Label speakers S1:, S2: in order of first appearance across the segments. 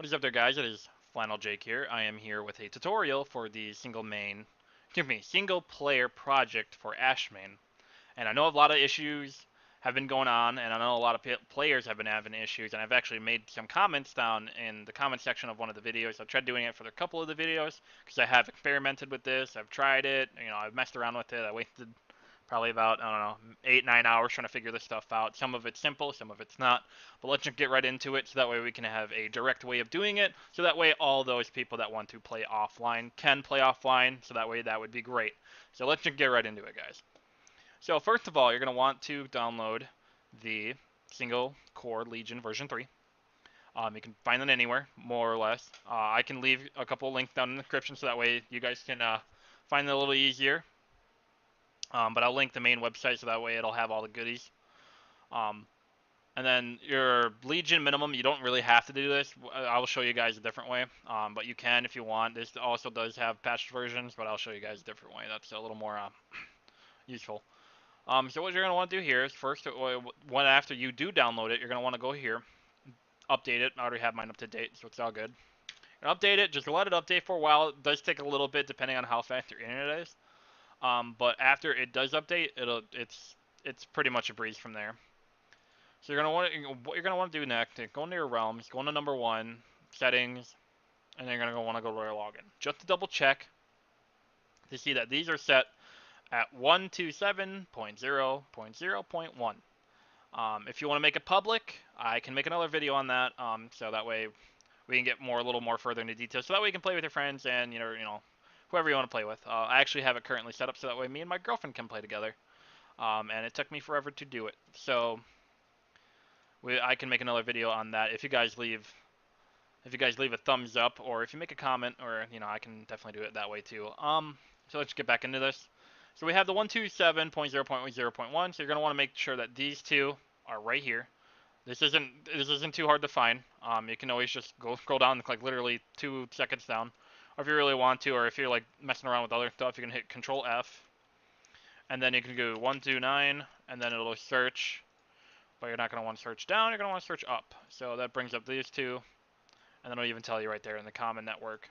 S1: What is up there, guys? It is Flannel Jake here. I am here with a tutorial for the single player project for Ashamane. And I know a lot of issues have been going on, and I know a lot of players have been having issues, and I've actually made some comments down in the comment section of one of the videos. I've tried doing it for a couple of the videos, because I have experimented with this, I've tried it, I've messed around with it, I wasted probably about, I don't know, 8-9 hours trying to figure this stuff out. Some of it's simple, some of it's not, but let's just get right into it so that way we can have a direct way of doing it, so that way all those people that want to play offline can play offline, so that way that would be great. So let's just get right into it, guys. So first of all, you're going to want to download the single core Legion version 3. You can find it anywhere, more or less. I can leave a couple links down in the description so that way you guys can find it a little easier. But I'll link the main website so that way it'll have all the goodies. And then your Legion minimum, you don't really have to do this. I will show you guys a different way, but you can if you want. This also does have patched versions, but I'll show you guys a different way. That's a little more useful. So what you're going to want to do here is first, after you do download it, you're going to want to go here, update it. I already have mine up to date, so it's all good. Update it, just let it update for a while. It does take a little bit depending on how fast your internet is. But after it does update, it's pretty much a breeze from there. So what you're gonna want to do next is go into your realms, go into number 1, settings, and then you're gonna want to go to your login. Just to double check to see that these are set at 127.0.0.1. If you want to make it public, I can make another video on that, so that way we can get a little more further into detail, so that way you can play with your friends and whoever you want to play with. I actually have it currently set up so that way me and my girlfriend can play together, and it took me forever to do it. So I can make another video on that if you guys leave a thumbs up, or if you make a comment, or I can definitely do it that way too. So let's get back into this. So we have the 127.0.0.1. So you're gonna want to make sure that these two are right here. This isn't too hard to find. You can always just scroll down, like literally 2 seconds down, or if you really want to, or if you're like messing around with other stuff, you can hit Control F, and then you can go 129, and then it'll search. But you're not gonna want to search down. You're gonna want to search up. So that brings up these two, and then it'll even tell you right there in the common network.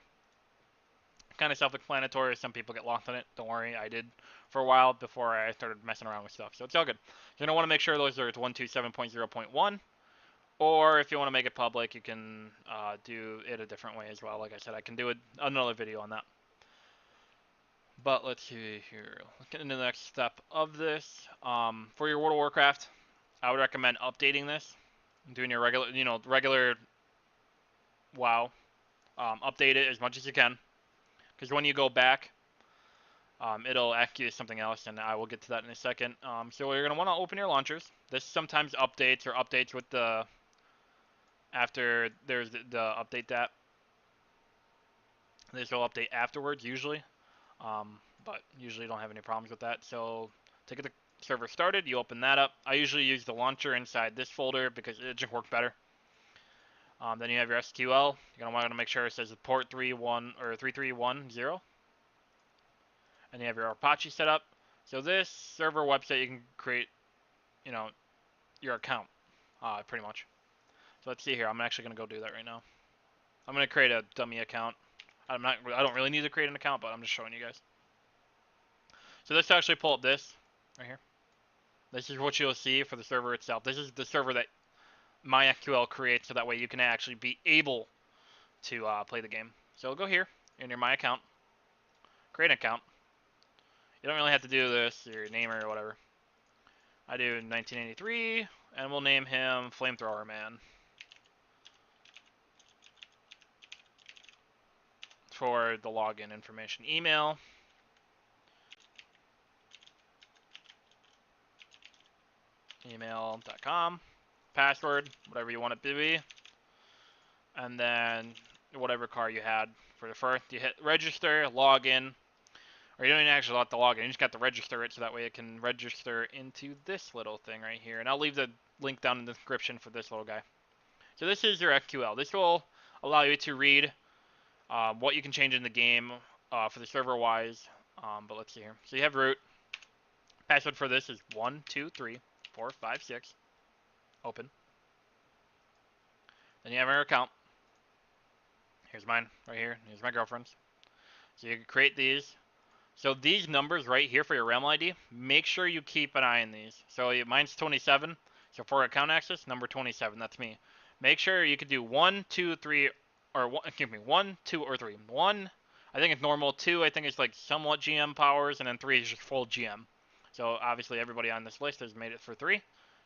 S1: Kind of self-explanatory. Some people get lost in it. Don't worry, I did for a while before I started messing around with stuff. So it's all good. You're gonna want to make sure those are 127.0.1. Or if you want to make it public, you can do it a different way as well. Like I said, I can do another video on that. But let's see here. Let's get into the next step of this. For your World of Warcraft, I would recommend updating this. Doing your regular WoW. Update it as much as you can. Because when you go back, it'll activate something else, and I will get to that in a second. So you're going to want to open your launchers. This sometimes updates with the... After there's the update that. This will update afterwards, usually. But usually don't have any problems with that. So to get the server started, you open that up. I usually use the launcher inside this folder because it just works better. Then you have your SQL. You're gonna want to make sure it says port 3310, and you have your Apache set up. So this server website, you can create, your account, pretty much. So let's see here. I'm actually gonna go do that right now. I'm gonna create a dummy account. I don't really need to create an account, but I'm just showing you guys. So let's actually pull up this right here. This is what you'll see for the server itself. This is the server that MySQL creates, so that way you can actually be able to play the game. So we'll go here in your My Account, create an account. You don't really have to do this, your name or whatever. I do 1983, and we'll name him Flamethrower Man. For the login information, email. Email.com. Password, whatever you want it to be. And then whatever car you had for the first. You hit register, login. Or you don't even actually have to log in. You just got to register it so that way it can register into this little thing right here. And I'll leave the link down in the description for this little guy. So this is your SQL. This will allow you to read what you can change in the game for the server-wise. But let's see here. So you have root. Password for this is 12345 6. Open. Then you have your account. Here's mine right here. Here's my girlfriend's. So you can create these. So these numbers right here for your realm ID, make sure you keep an eye on these. So mine's 27. So for account access, number 27, that's me. Make sure you could do 1, 2, 3, or excuse me, 1, 2, or 3. 1, I think it's normal. 2, I think it's like somewhat GM powers, and then 3 is just full GM. So obviously everybody on this list has made it for 3.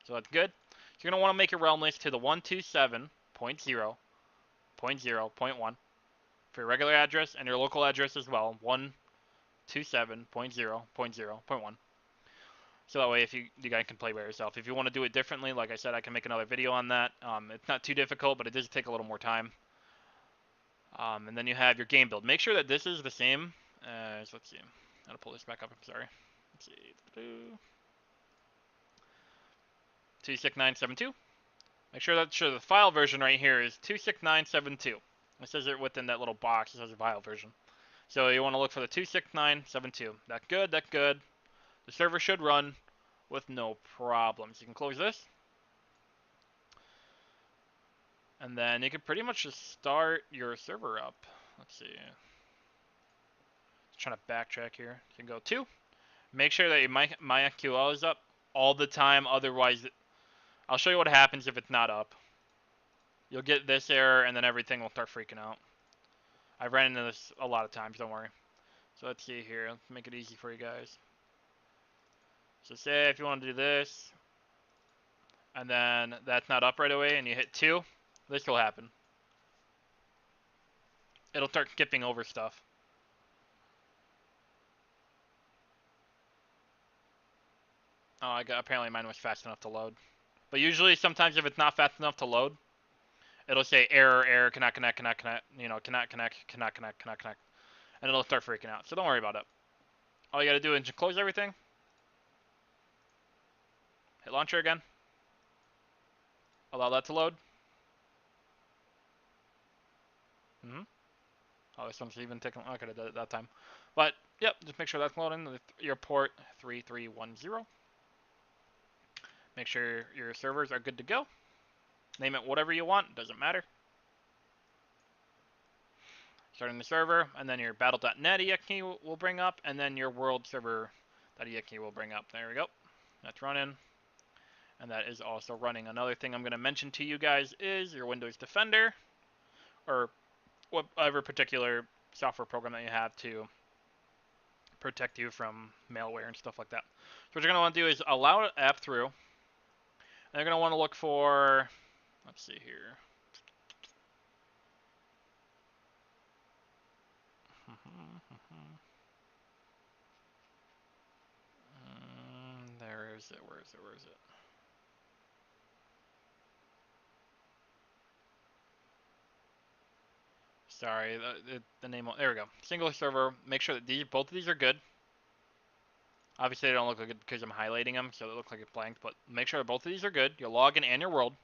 S1: So that's good. So you're going to want to make your realm list to the 127.0.0.1 for your regular address and your local address as well. 127.0.0.1. So that way, if you guys can play by yourself. If you want to do it differently, like I said, I can make another video on that. It's not too difficult, but it does take a little more time. And then you have your game build. Make sure that this is the same as, let's see. I gotta pull this back up, I'm sorry. Let's see. 26972. Make sure that the file version right here is 26972. It says it within that little box. It says file version. So you want to look for the 26972. That's good, that's good. The server should run with no problems. You can close this. And then you can pretty much just start your server up. Let's see. Just trying to backtrack here. You can go 2. Make sure that your MySQL is up all the time. Otherwise, I'll show you what happens if it's not up. You'll get this error, and then everything will start freaking out. I've ran into this a lot of times, don't worry. So let's see here. Let's make it easy for you guys. So say if you want to do this, and then that's not up right away, and you hit 2, this will happen. It'll start skipping over stuff. Oh, apparently mine was fast enough to load. But usually, sometimes if it's not fast enough to load, it'll say error, cannot connect, cannot connect, and it'll start freaking out. So don't worry about it. All you gotta do is close everything, hit launcher again, allow that to load. Oh, this one's even taking. I could have done it that time, but yep, just make sure that's loading. Your port 3310. Make sure your servers are good to go. Name it whatever you want, doesn't matter. Starting the server, and then your battle.net exe will bring up, and then your world server.exe will bring up. There we go. That's running. And that is also running. Another thing I'm going to mention to you guys is your Windows Defender, or whatever particular software program that you have to protect you from malware and stuff like that. So what you're going to want to do is allow app through. And you're going to want to look for, let's see here. There is it. Where is it? Where is it? Sorry, the name. There we go. Single server. Make sure that both of these are good. Obviously, they don't look good because I'm highlighting them, so they look like it's blanked. But make sure that both of these are good. Your login and your world.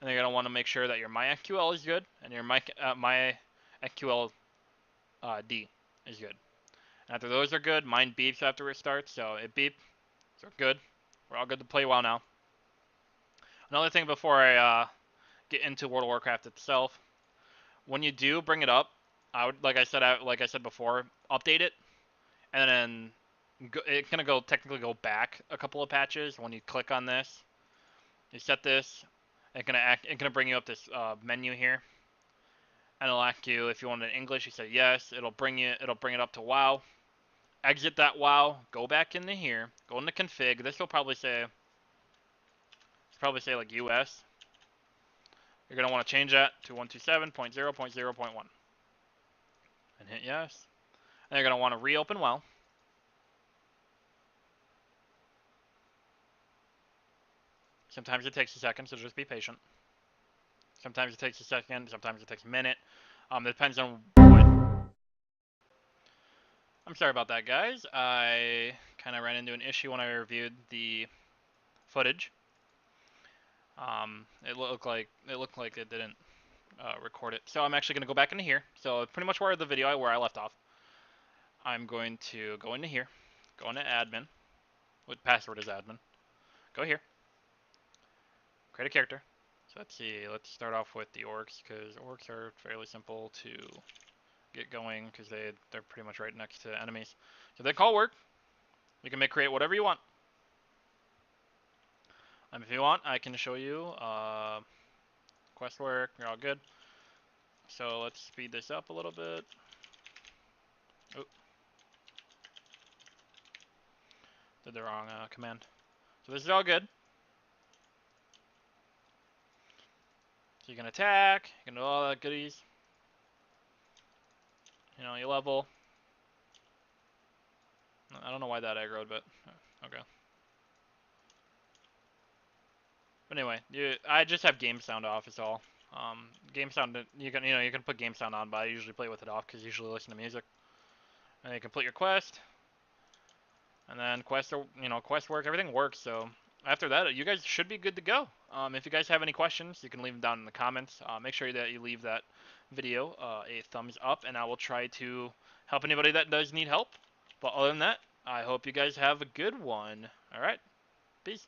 S1: And you're gonna want to make sure that your MySQL is good and your MySQL D is good. After those are good, mine beeps after it starts, so it beeped. So good. We're all good to play well now. Another thing before I get into World of Warcraft itself, when you do bring it up, I would, like I said before, update it, and then it's gonna technically go back a couple of patches. When you click on this, you set this, it's gonna bring you up this menu here, and it'll ask you if you want it in English. You say yes. It'll bring it up to WoW. Exit that WoW. Go back into here. Go into config. This will probably say like US. You're gonna want to change that to 127.0.0.1 and hit yes. And you're gonna want to reopen WoW. Sometimes it takes a second, so just be patient. Sometimes it takes a second. Sometimes it takes a minute. It depends on what. I'm sorry about that, guys. I kind of ran into an issue when I reviewed the footage. It looked like it didn't record it. So I'm actually going to go back into here. So pretty much where I left off. I'm going to go into here, go into admin. What password is admin? Go here. Create a character. So let's see. Let's start off with the orcs because orcs are fairly simple to get going because they're pretty much right next to enemies. So they call work. You can create whatever you want. If you want, I can show you quest work. You're all good. So let's speed this up a little bit. Oh, did the wrong command. So this is all good. So you can attack. You can do all that goodies. You know, you level. I don't know why that aggroed, but okay. But anyway, I just have game sound off is all. Game sound, you can put game sound on, but I usually play with it off because I usually listen to music. And you complete your quest, and then quest work, everything works. So after that, you guys should be good to go. If you guys have any questions, you can leave them down in the comments. Make sure that you leave that video a thumbs up, and I will try to help anybody that does need help. But other than that, I hope you guys have a good one. All right, peace.